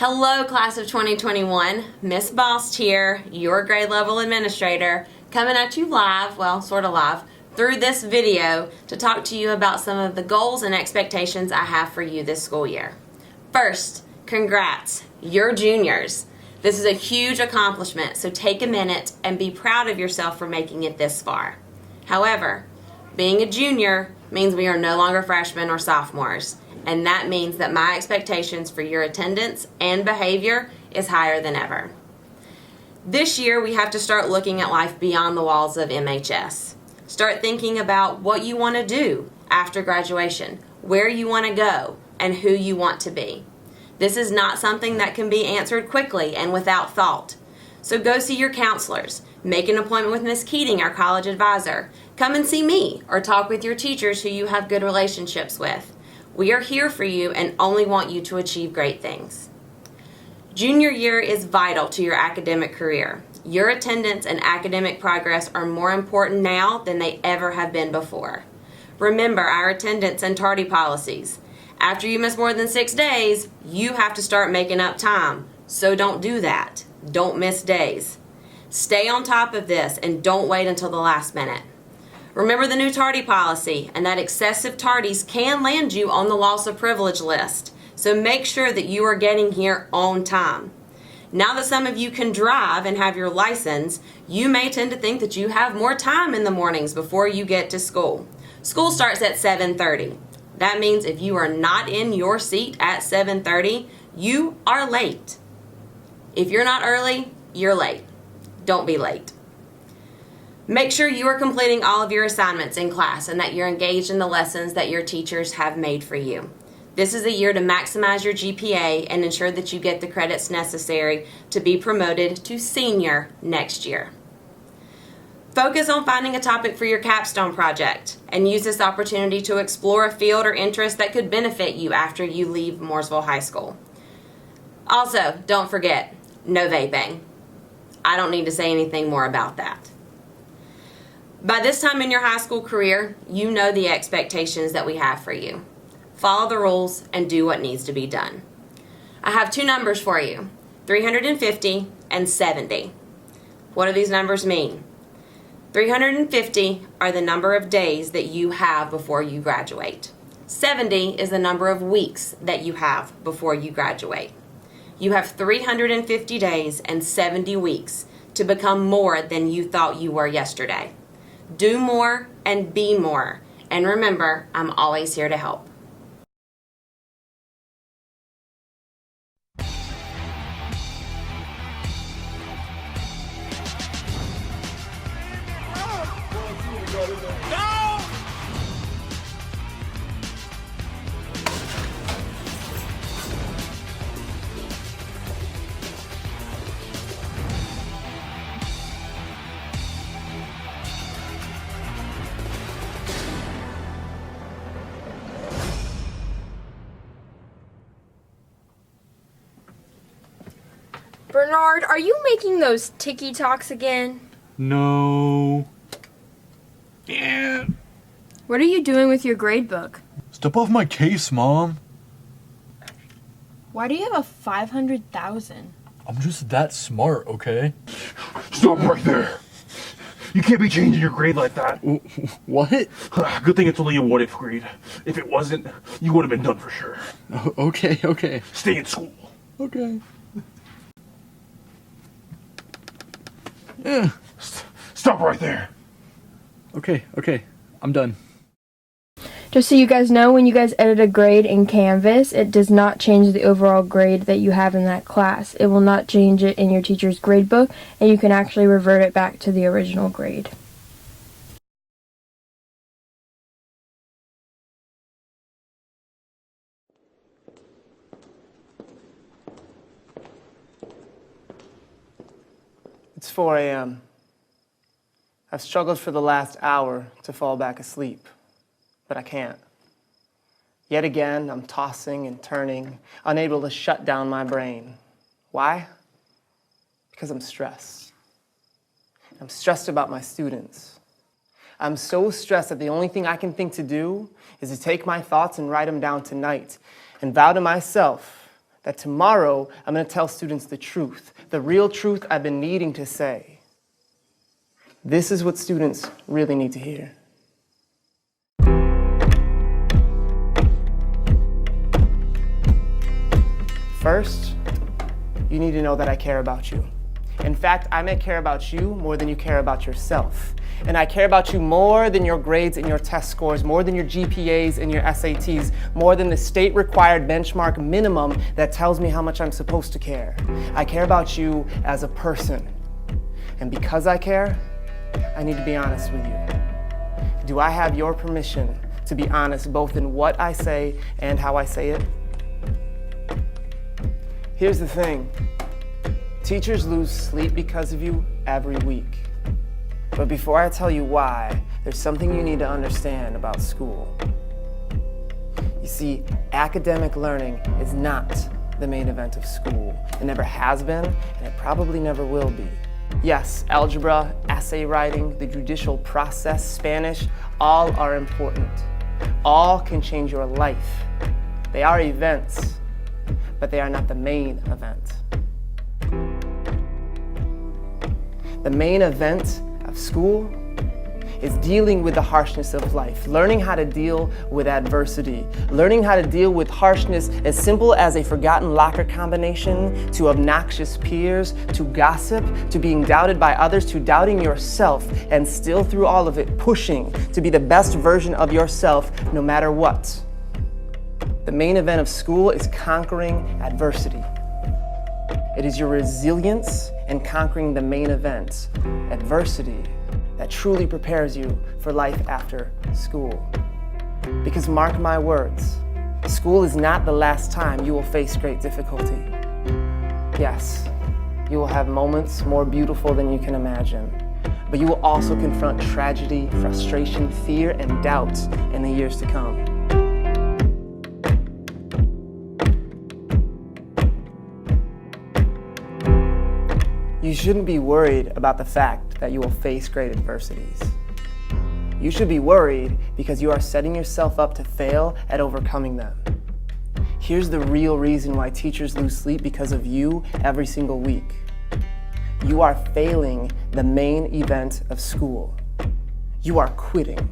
Hello, class of 2021. Miss Bost here, your grade level administrator, coming at you live, well, sort of live, through this video to talk to you about some of the goals and expectations I have for you this school year. First, congrats, you're juniors. This is a huge accomplishment, so take a minute and be proud of yourself for making it this far. However, being a junior means we are no longer freshmen or sophomores, and that means that my expectations for your attendance and behavior is higher than ever. This year, we have to start looking at life beyond the walls of MHS. Start thinking about what you want to do after graduation, where you want to go, and who you want to be. This is not something that can be answered quickly and without thought. So go see your counselors, make an appointment with Ms. Keating, our college advisor. Come and see me or talk with your teachers who you have good relationships with. We are here for you and only want you to achieve great things. Junior year is vital to your academic career. Your attendance and academic progress are more important now than they ever have been before. Remember our attendance and tardy policies. After you miss more than 6 days, you have to start making up time. So don't do that. Don't miss days. Stay on top of this and don't wait until the last minute. Remember the new tardy policy and that excessive tardies can land you on the loss of privilege list. So make sure that you are getting here on time. Now that some of you can drive and have your license, you may tend to think that you have more time in the mornings before you get to school. School starts at 7:30. That means if you are not in your seat at 7:30, you are late. If you're not early, you're late. Don't be late. Make sure you are completing all of your assignments in class and that you're engaged in the lessons that your teachers have made for you. This is a year to maximize your GPA and ensure that you get the credits necessary to be promoted to senior next year. Focus on finding a topic for your capstone project and use this opportunity to explore a field or interest that could benefit you after you leave Mooresville High School. Also, don't forget, no vaping. I don't need to say anything more about that. By this time in your high school career, you know the expectations that we have for you. Follow the rules and do what needs to be done. I have two numbers for you, 350 and 70. What do these numbers mean? 350 are the number of days that you have before you graduate. 70 is the number of weeks that you have before you graduate. You have 350 days and 70 weeks to become more than you thought you were yesterday. Do more and be more. And remember, I'm always here to help. Bernard, are you making those ticky-talks again? No. Yeah. What are you doing with your grade book? Step off my case, Mom. Why do you have a 500,000? I'm just that smart, okay? Stop right there. You can't be changing your grade like that. What? Good thing it's only a what-if grade. If it wasn't, you would have been done for sure. Okay. Stay in school. Okay. Yeah. Stop right there. Okay. I'm done. Just so you guys know, when you guys edit a grade in Canvas, it does not change the overall grade that you have in that class. It will not change it in your teacher's grade book, and you can actually revert it back to the original grade. It's 4 a.m. I've struggled for the last hour to fall back asleep, but I can't. Yet again, I'm tossing and turning, unable to shut down my brain. Why? Because I'm stressed. I'm stressed about my students. I'm so stressed that the only thing I can think to do is to take my thoughts and write them down tonight and vow to myself that tomorrow I'm going to tell students the truth, the real truth I've been needing to say. This is what students really need to hear. First, you need to know that I care about you. In fact, I may care about you more than you care about yourself. And I care about you more than your grades and your test scores, more than your GPAs and your SATs, more than the state-required benchmark minimum that tells me how much I'm supposed to care. I care about you as a person. And because I care, I need to be honest with you. Do I have your permission to be honest both in what I say and how I say it? Here's the thing. Teachers lose sleep because of you every week. But before I tell you why, there's something you need to understand about school. You see, academic learning is not the main event of school. It never has been, and it probably never will be. Yes, algebra, essay writing, the judicial process, Spanish, all are important. All can change your life. They are events, but they are not the main event. The main event of school is dealing with the harshness of life, learning how to deal with adversity, learning how to deal with harshness as simple as a forgotten locker combination, to obnoxious peers, to gossip, to being doubted by others, to doubting yourself, and still through all of it, pushing to be the best version of yourself no matter what. The main event of school is conquering adversity. It is your resilience in conquering the main event, adversity, that truly prepares you for life after school. Because mark my words, school is not the last time you will face great difficulty. Yes, you will have moments more beautiful than you can imagine, but you will also confront tragedy, frustration, fear, and doubt in the years to come. You shouldn't be worried about the fact that you will face great adversities. You should be worried because you are setting yourself up to fail at overcoming them. Here's the real reason why teachers lose sleep because of you every single week. You are failing the main event of school. You are quitting.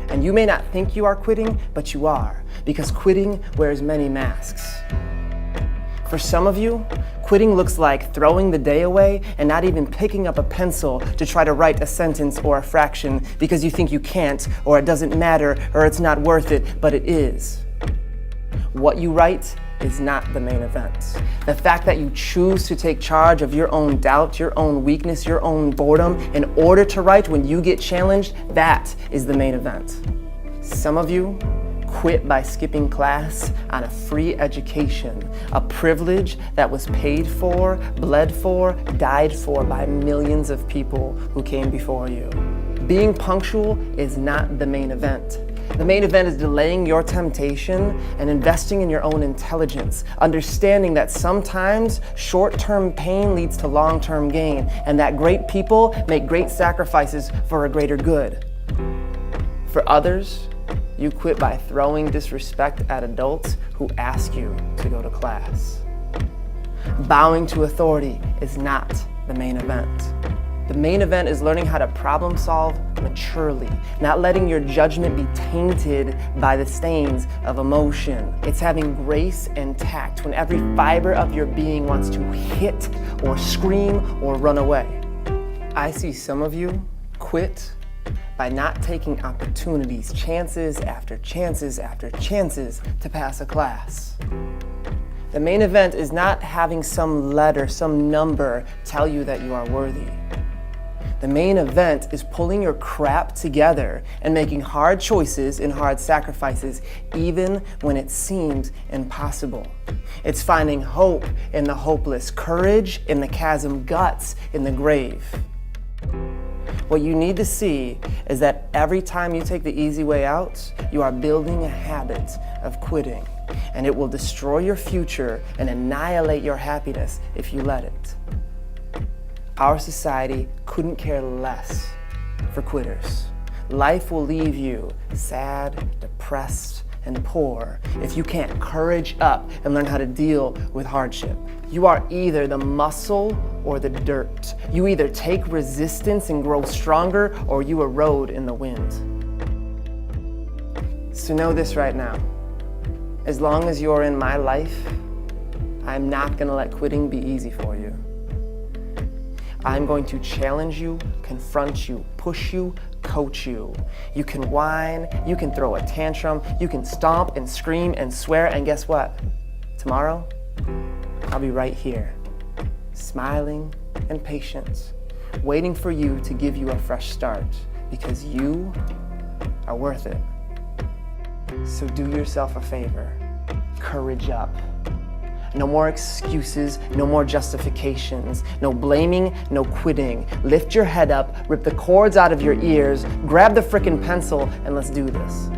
And you may not think you are quitting, but you are, because quitting wears many masks. For some of you, quitting looks like throwing the day away and not even picking up a pencil to try to write a sentence or a fraction because you think you can't, or it doesn't matter, or it's not worth it, but it is. What you write is not the main event. The fact that you choose to take charge of your own doubt, your own weakness, your own boredom in order to write when you get challenged, that is the main event. Some of you quit by skipping class on a free education, a privilege that was paid for, bled for, died for by millions of people who came before you. Being punctual is not the main event. The main event is delaying your temptation and investing in your own intelligence, understanding that sometimes short-term pain leads to long-term gain, and that great people make great sacrifices for a greater good. For others, you quit by throwing disrespect at adults who ask you to go to class. Bowing to authority is not the main event. The main event is learning how to problem solve maturely, not letting your judgment be tainted by the stains of emotion. It's having grace and tact when every fiber of your being wants to hit or scream or run away. I see some of you quit by not taking opportunities, chances after chances after chances to pass a class. The main event is not having some letter, some number tell you that you are worthy. The main event is pulling your crap together and making hard choices and hard sacrifices even when it seems impossible. It's finding hope in the hopeless, courage in the chasm, guts in the grave. What you need to see is that every time you take the easy way out, you are building a habit of quitting, and it will destroy your future and annihilate your happiness if you let it. Our society couldn't care less for quitters. Life will leave you sad, depressed, and poor if you can't courage up and learn how to deal with hardship. You are either the muscle or the dirt. You either take resistance and grow stronger, or you erode in the wind. So know this right now. As long as you're in my life, I'm not gonna let quitting be easy for you. I'm going to challenge you, confront you, push you, coach you. You can whine, you can throw a tantrum, you can stomp and scream and swear, and guess what? Tomorrow, I'll be right here, smiling and patient, waiting for you to give you a fresh start, because you are worth it. So do yourself a favor, courage up. No more excuses, no more justifications, no blaming, no quitting. Lift your head up, rip the cords out of your ears, grab the frickin' pencil, and let's do this.